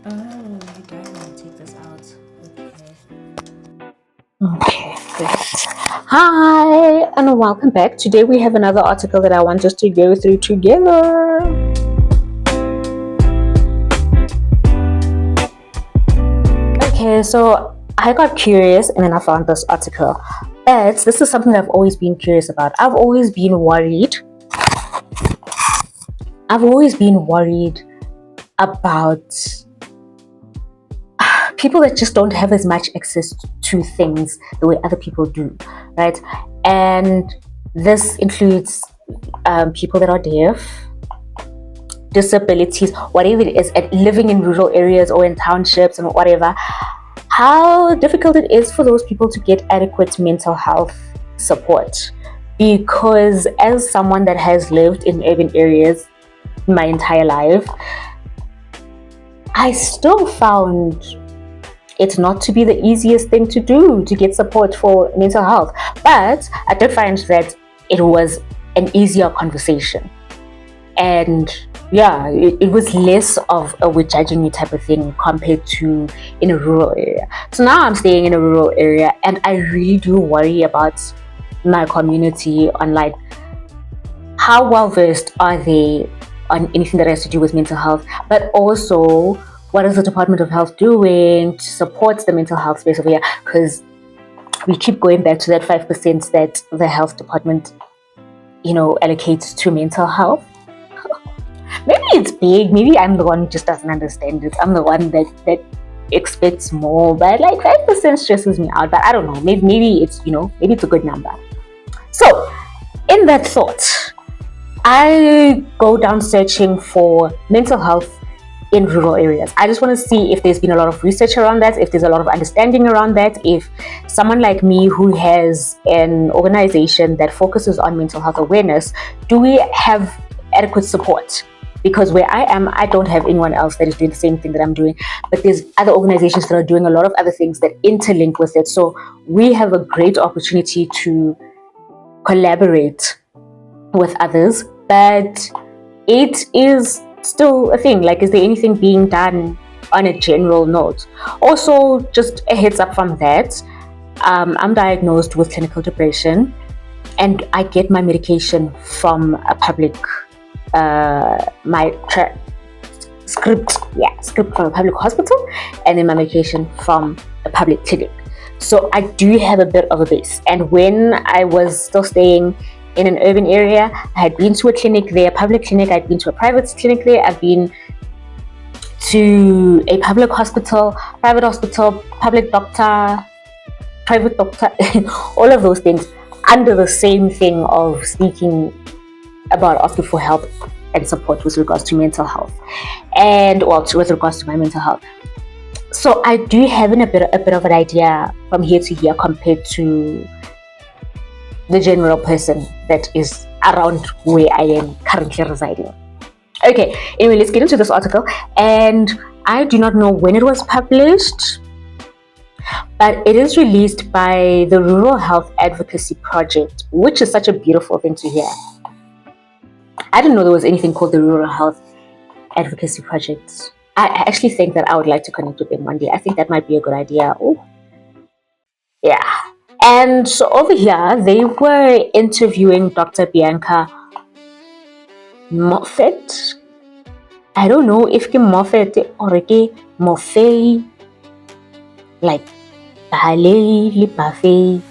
Oh, you don't want to take this out. Okay, great. Hi, and welcome back. Today we have another article that I want us to go through together. Okay, so I got curious and then I found this article. But this is something I've always been curious about. I've always been worried about people that just don't have as much access to things the way other people do, right? And this includes people that are deaf, disabilities, whatever it is, and living in rural areas or in townships and whatever, how difficult it is for those people to get adequate mental health support. Because as someone that has lived in urban areas my entire life, I still found it not to be the easiest thing to do to get support for mental health. But I did find that it was an easier conversation. And yeah, it was less of a we're judging you type of thing compared to in a rural area. So now I'm staying in a rural area and I really do worry about my community on like how well versed are they on anything that has to do with mental health, but also what is the Department of Health doing to support the mental health space over here? Because we keep going back to that 5% that the health department, allocates to mental health. Maybe it's big. Maybe I'm the one who just doesn't understand it. I'm the one that expects more. But like 5% stresses me out. But I don't know. Maybe it's maybe it's a good number. So in that thought, I go down searching for mental health in rural areas. I just want to see if there's been a lot of research around that, if there's a lot of understanding around that, if someone like me who has an organization that focuses on mental health awareness, do we have adequate support? Because where I am, I don't have anyone else that is doing the same thing that I'm doing, but there's other organizations that are doing a lot of other things that interlink with it. So we have a great opportunity to collaborate with others, but it is still a thing. Like, is there anything being done on a general note? Also, just a heads up from that, I'm diagnosed with clinical depression and I get my medication from a public script from a public hospital, and then my medication from a public clinic. So I do have a bit of a base. And when I was still staying in an urban area, I had been to a clinic there, a public clinic, I'd been to a private clinic there, I've been to a public hospital, private hospital, public doctor, private doctor, all of those things under the same thing of speaking about asking for help and support with regards to mental health and with regards to my mental health. So I do have a bit of an idea from here to here compared to the general person that is around where I am currently residing. Okay, anyway, let's get into this article. And I do not know when it was published, but it is released by the Rural Health Advocacy Project, which is such a beautiful thing to hear. I didn't know there was anything called the Rural Health Advocacy Project. I actually think that I would like to connect with them one day. I think that might be a good idea. Oh, yeah. And so over here, they were interviewing Dr. Bianca Moffat. I don't know if ke Moffat or ke Moffat, like Bahale le Buffet.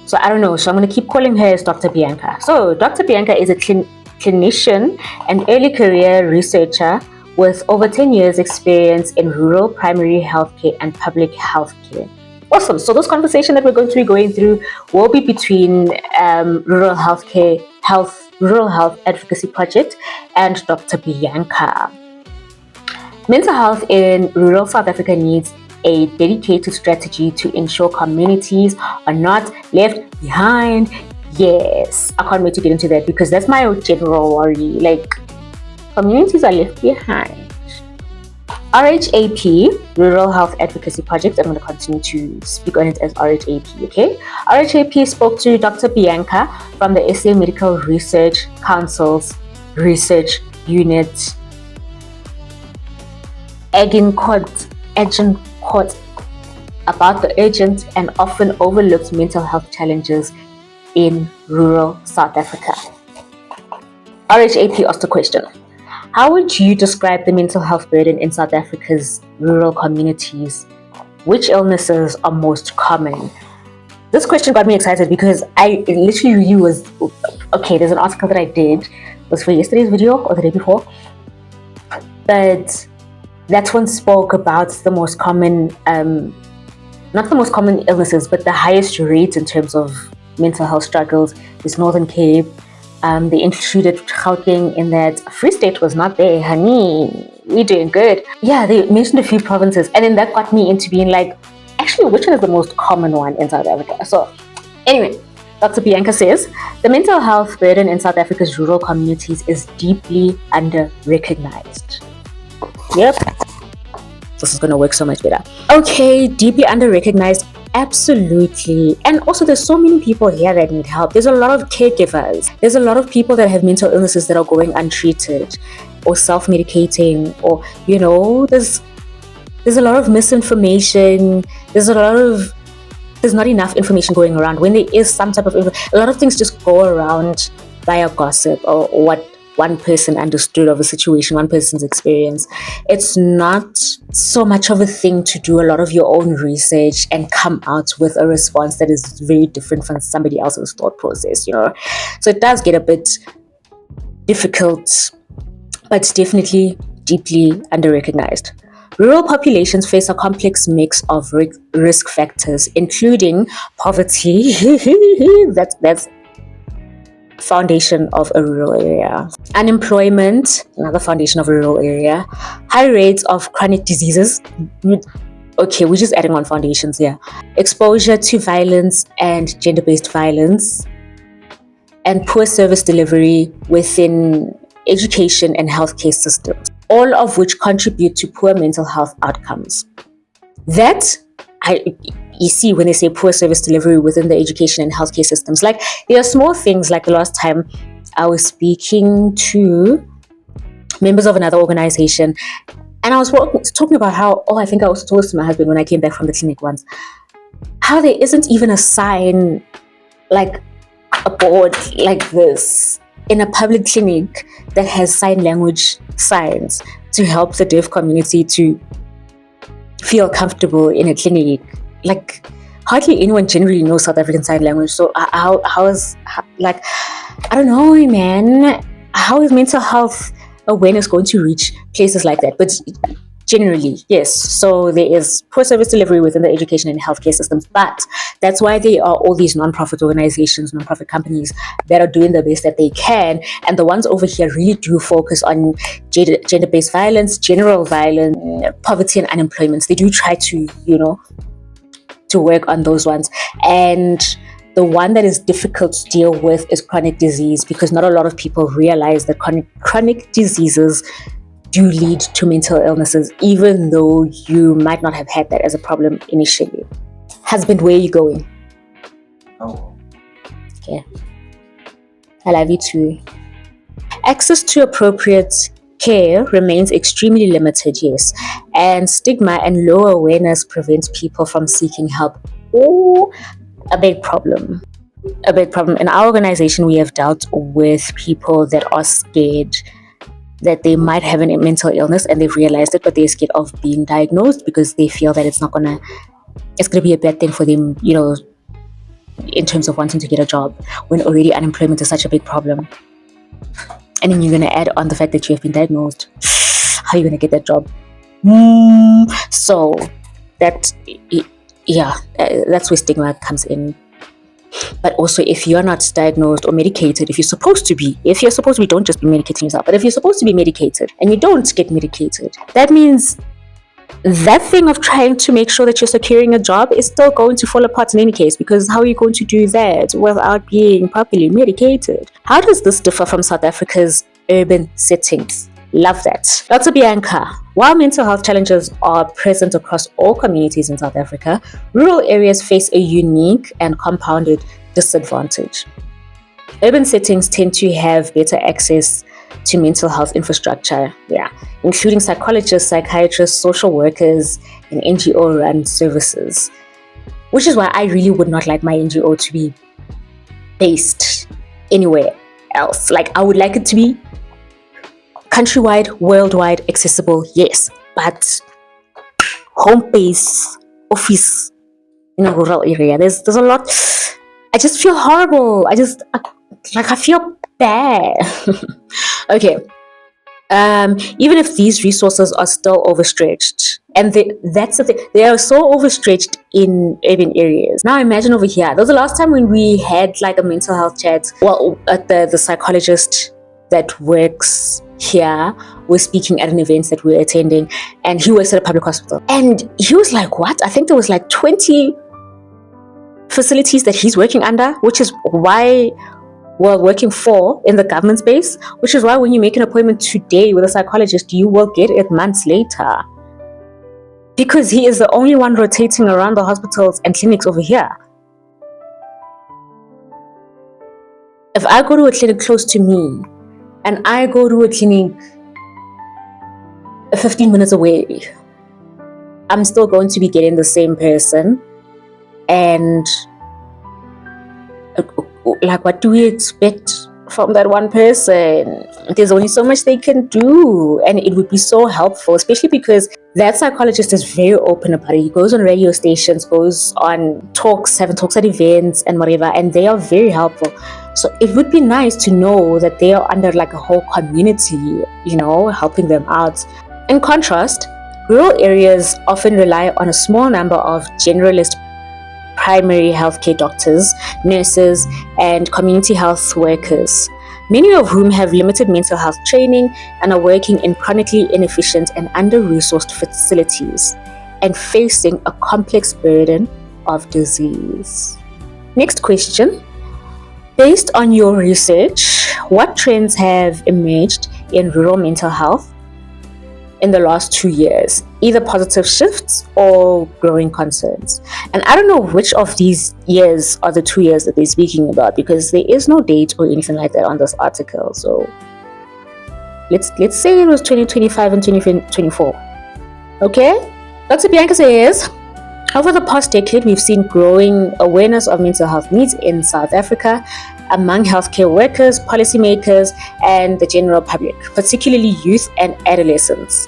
So I don't know. So I'm going to keep calling her as Dr. Bianca. So Dr. Bianca is a clinician and early career researcher with over 10 years experience in rural primary healthcare and public healthcare. Awesome. So this conversation that we're going to be going through will be between Rural Health Advocacy Project and Dr. Bianca. Mental health in rural South Africa needs a dedicated strategy to ensure communities are not left behind. Yes, I can't wait to get into that because that's my general worry. Like, communities are left behind. RHAP, Rural Health Advocacy Project, I'm going to continue to speak on it as RHAP, okay? RHAP spoke to Dr. Bianca from the SA Medical Research Council's Research Unit Agincourt about the urgent and often overlooked mental health challenges in rural South Africa. RHAP asked a question. How would you describe the mental health burden in South Africa's rural communities? Which illnesses are most common? This question got me excited because I literally was, okay, there's an article that I did, it was for yesterday's video or the day before, but that one spoke about the most common, not the most common illnesses, but the highest rate in terms of mental health struggles is Northern Cape. They included Gauteng in that. Free State was not there, honey. We're doing good. Yeah, they mentioned a few provinces, and then that got me into being like, actually, which one is the most common one in South Africa? So, anyway, Dr. Bianca says, the mental health burden in South Africa's rural communities is deeply under-recognized. Yep. This is going to work so much better. Okay, deeply under-recognized. Absolutely. And also there's so many people here that need help. There's a lot of caregivers. There's a lot of people that have mental illnesses that are going untreated or self-medicating, or there's a lot of misinformation. There's not enough information going around. When there is some type of a lot of things just go around via gossip or what one person understood of a situation, one person's experience. It's not so much of a thing to do a lot of your own research and come out with a response that is very different from somebody else's thought process, So it does get a bit difficult, but it's definitely deeply under-recognized. Rural populations face a complex mix of risk factors, including poverty. That's foundation of a rural area. Unemployment, another foundation of a rural area. High rates of chronic diseases. Okay, we're just adding on foundations here. Exposure to violence and gender-based violence. And poor service delivery within education and healthcare systems. All of which contribute to poor mental health outcomes. You see, when they say poor service delivery within the education and healthcare systems, like there are small things. Like the last time I was speaking to members of another organization, and I was talking about how, I think I also told this to my husband when I came back from the clinic once, how there isn't even a sign, like a board like this in a public clinic that has sign language signs to help the deaf community to feel comfortable in a clinic. Like hardly anyone generally knows South African Sign Language. So I don't know, man. How is mental health awareness going to reach places like that? But generally, yes. So there is poor service delivery within the education and healthcare systems. But that's why there are all these non-profit organizations, non-profit companies that are doing the best that they can. And the ones over here really do focus on gender-based violence, general violence, poverty and unemployment. They do try to, to work on those ones. And the one that is difficult to deal with is chronic disease, because not a lot of people realize that chronic diseases do lead to mental illnesses, even though you might not have had that as a problem initially. Husband, where are you going? Oh. Okay. I love you too. Access to appropriate care remains extremely limited, yes, and stigma and low awareness prevents people from seeking help. Oh, a big problem. In our organization, we have dealt with people that are scared that they might have a mental illness and they've realized it, but they're scared of being diagnosed because they feel that it's gonna be a bad thing for them, in terms of wanting to get a job, when already unemployment is such a big problem. And then you're going to add on the fact that you have been diagnosed. How are you going to get that job? So that's where stigma comes in. But also, if you're not diagnosed or medicated, if you're supposed to be, don't just be medicating yourself. But if you're supposed to be medicated and you don't get medicated, that means that thing of trying to make sure that you're securing a job is still going to fall apart in any case, because how are you going to do that without being properly medicated? How does this differ from South Africa's urban settings? Love that. Dr. Bianca, while mental health challenges are present across all communities in South Africa, rural areas face a unique and compounded disadvantage. Urban settings tend to have better access to mental health infrastructure, including psychologists, psychiatrists, social workers, and NGO-run services. Which is why I really would not like my NGO to be based anywhere else. Like, I would like it to be countrywide, worldwide, accessible, yes, but home base, office in a rural area. There's a lot. I just feel horrible. I feel bad. Okay. Even if these resources are still overstretched, and that's the thing, they are so overstretched in urban areas. Now imagine over here. That was the last time when we had like a mental health chat. Well, the psychologist that works here was speaking at an event that we were attending, and he works at a public hospital. And he was like, what? I think there was like 20 facilities that he's working under, which is why working for in the government space, which is why when you make an appointment today with a psychologist, you will get it months later, because he is the only one rotating around the hospitals and clinics over here. If I go to a clinic close to me and I go to a clinic 15 minutes away, I'm still going to be getting the same person. And like, what do we expect from that one person? There's only so much they can do, and it would be so helpful, especially because that psychologist is very open about it. He goes on radio stations, goes on talks, having talks at events and whatever, and they are very helpful. So it would be nice to know that they are under like a whole community, helping them out. In contrast, rural areas often rely on a small number of generalist primary healthcare doctors, nurses, and community health workers, many of whom have limited mental health training and are working in chronically inefficient and under-resourced facilities and facing a complex burden of disease. Next question. Based on your research, what trends have emerged in rural mental health in the last 2 years, either positive shifts or growing concerns? And I don't know which of these years are the 2 years that they're speaking about, because there is no date or anything like that on this article. So let's say it was 2025 and 2024. Okay? Dr. Bianca says, over the past decade, we've seen growing awareness of mental health needs in South Africa among healthcare workers, policymakers, and the general public, particularly youth and adolescents,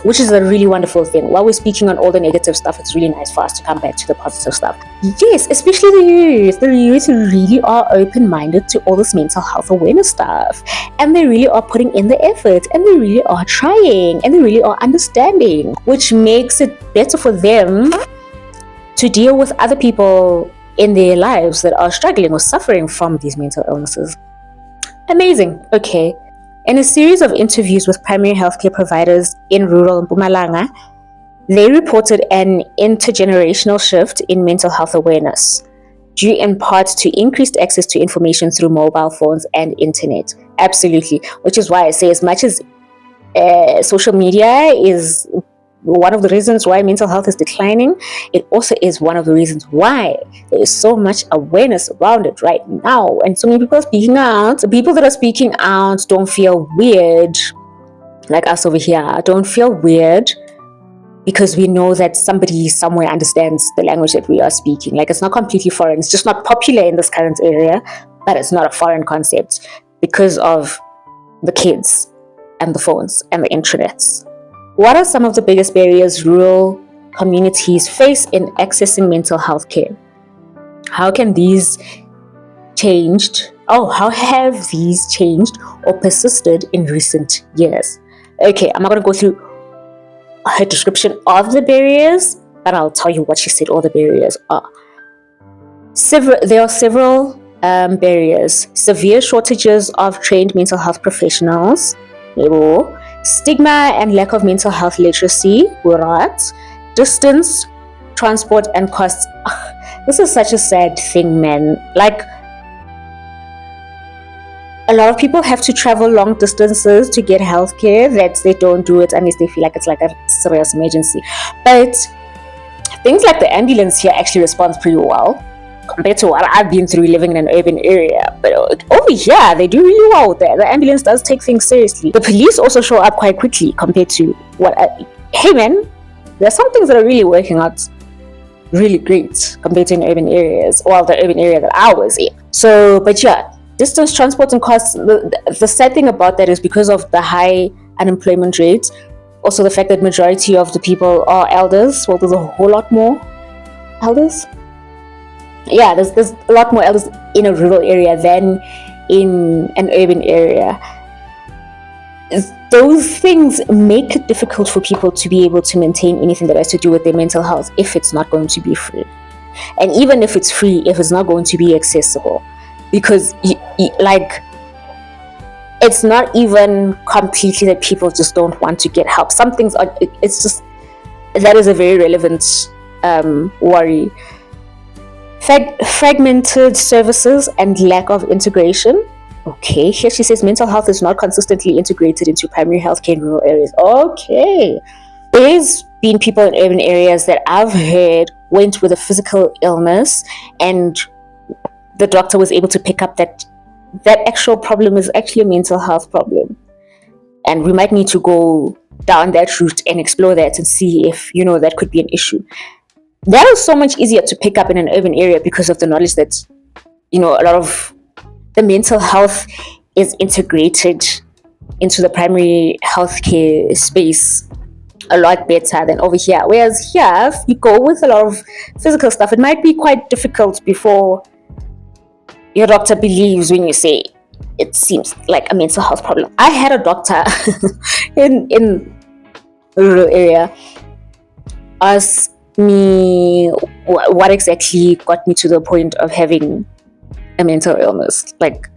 which is a really wonderful thing. While we're speaking on all the negative stuff, it's really nice for us to come back to the positive stuff. Yes, especially the youth. The youth really are open-minded to all this mental health awareness stuff, and they really are putting in the effort, and they really are trying, and they really are understanding, which makes it better for them to deal with other people in their lives that are struggling or suffering from these mental illnesses. Amazing. Okay. In a series of interviews with primary healthcare providers in rural Mpumalanga, they reported an intergenerational shift in mental health awareness, due in part to increased access to information through mobile phones and internet. Absolutely. Which is why I say, as much as social media is one of the reasons why mental health is declining, it also is one of the reasons why there is so much awareness around it right now, and so many people are speaking out. The people that are speaking out don't feel weird, like us over here, don't feel weird, because we know that somebody somewhere understands the language that we are speaking. Like, it's not completely foreign, it's just not popular in this current area, but it's not a foreign concept because of the kids and the phones and the intranets. What are some of the biggest barriers rural communities face in accessing mental health care? How can these changed? How have these changed or persisted in recent years? Okay, I'm not going to go through her description of the barriers, but I'll tell you what she said all the barriers are. There are several barriers. Severe shortages of trained mental health professionals. Stigma and lack of mental health literacy, distance, transport, and costs. This is such a sad thing, man. Like, a lot of people have to travel long distances to get healthcare, that they don't do it unless they feel like it's like a serious emergency. But things like the ambulance here actually responds pretty well. compared to what I've been through living in an urban area. But over here, they do really well there. The ambulance does take things seriously. The police also show up quite quickly compared to what hey man, there's some things that are really working out really great compared to in urban areas, well, the urban area that I was in. So, but yeah, distance transport and costs, the sad thing about that is because of the high unemployment rate, also the fact that majority of the people are elders. Well, there's a whole lot more elders. Yeah, there's a lot more elders in a rural area than in an urban area. Those things make it difficult for people to be able to maintain anything that has to do with their mental health if it's not going to be free. And even if it's free, if it's not going to be accessible, because like, it's not even completely that people just don't want to get help. Some things are, it's just, that is a very relevant worry. Fragmented services and lack of integration. Okay, here she says mental health is not consistently integrated into primary healthcare in rural areas. Okay, there's been people in urban areas that I've heard went with a physical illness and the doctor was able to pick up that actual problem is actually a mental health problem. And we might need to go down that route and explore that and see if, that could be an issue. That is so much easier to pick up in an urban area because of the knowledge that, a lot of the mental health is integrated into the primary healthcare space a lot better than over here. Whereas here, if you go with a lot of physical stuff, it might be quite difficult before your doctor believes when you say it seems like a mental health problem. I had a doctor in a rural area ask me what exactly got me to the point of having a mental illness. Like,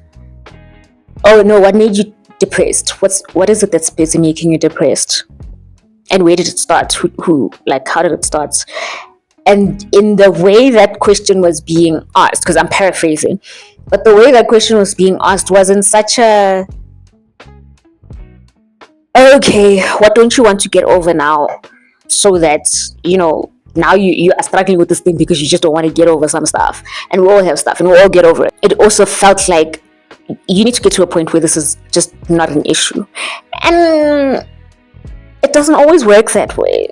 oh no, what made you depressed? What is it that's busy making you depressed? And where did it start? Who how did it start? And in the way that question was being asked, because I'm paraphrasing, but the way that question was being asked wasn't such a, okay, what don't you want to get over now? So that, now you are struggling with this thing because you just don't want to get over some stuff. And we all have stuff and we all get over it. It also felt like you need to get to a point where this is just not an issue. And it doesn't always work that way.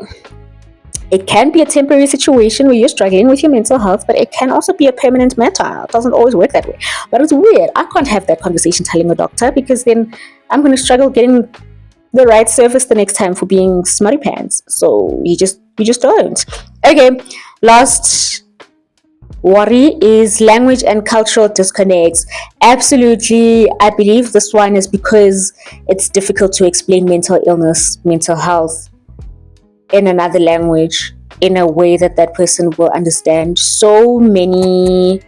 It can be a temporary situation where you're struggling with your mental health, but it can also be a permanent matter. It doesn't always work that way. But it's weird. I can't have that conversation telling a doctor because then I'm going to struggle getting the right service the next time for being smutty pants. So you just don't. Okay, last worry is language and cultural disconnects. Absolutely, I believe this one is because it's difficult to explain mental illness, mental health in another language in a way that person will understand. So many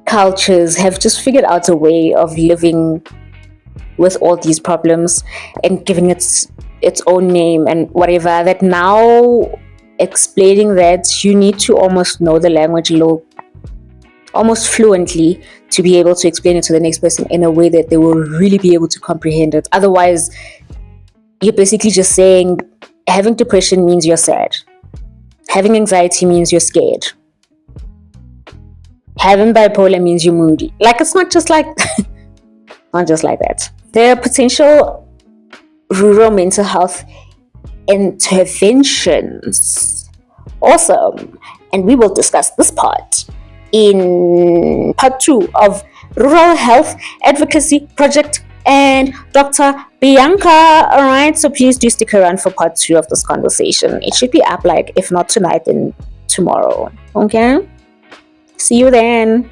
cultures have just figured out a way of living with all these problems and giving its own name and whatever, that now explaining that you need to almost know the language almost fluently to be able to explain it to the next person in a way that they will really be able to comprehend it. Otherwise, you're basically just saying having depression means you're sad, having anxiety means you're scared, having bipolar means you're moody. Like, it's not just like not just like that. There are potential rural mental health interventions. Awesome. And we will discuss this part in part 2 of Rural Health Advocacy Project and Dr. Bianca. Alright, so please do stick around for part 2 of this conversation. It should be up, if not tonight, then tomorrow. Okay? See you then.